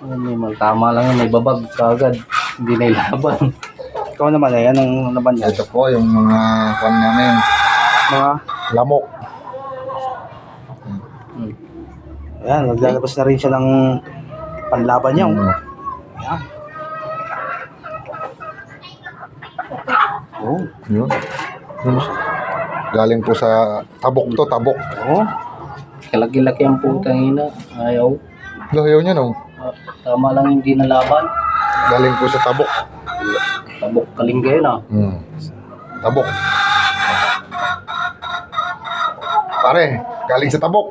Tama lang yun, may babag kagad. Hindi na ilaban. Ikaw naman eh, anong naman yan? Ito po yung mga kwan namin. Mga, Lamok. ayan, maglalabas na rin siya ng panlaban niya. Ayan. Oh, Yun. Galing po sa tabok to, tabok. oh. Kalaki-laki ang putang ina. Ayaw. Ayaw niya no. Tama lang hindi nalaban. Galing po sa tabok. Tabok kalingga yun ah. Tabok. Pare, galing sa tabok.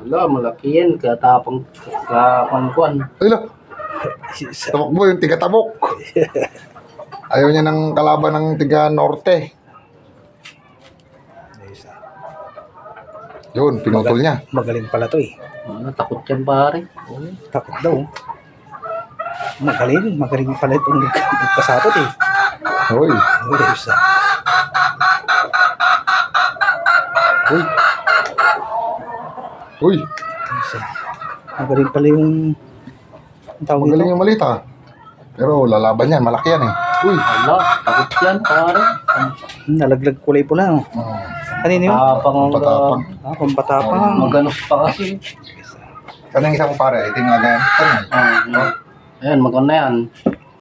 Wala, malaki yan. Katapang kakuan-kuan. Ay la. Tabok mo yung tiga tabok. Ayaw niya ng kalaban ng tiga norte. Yun, pinutol niya. Magaling pala to eh. Ano, takot yan pare. Takot daw. Magaling pala itong nagpasapot eh. Hoy. Uy, isa. Uy, Uy, isa. Magaling pala yung tawag magaling nito. yung malita. Pero lalaban yan, malaki yan eh. Uy. Wala, takot yan pare. Nalaglag kulay pula. No? Kanino yun? Tapang Patapang. Ah, pampatapang. maganos pa kasi. Kanang isang pare, itinagayan. Kanang. Ayan, maganda yan.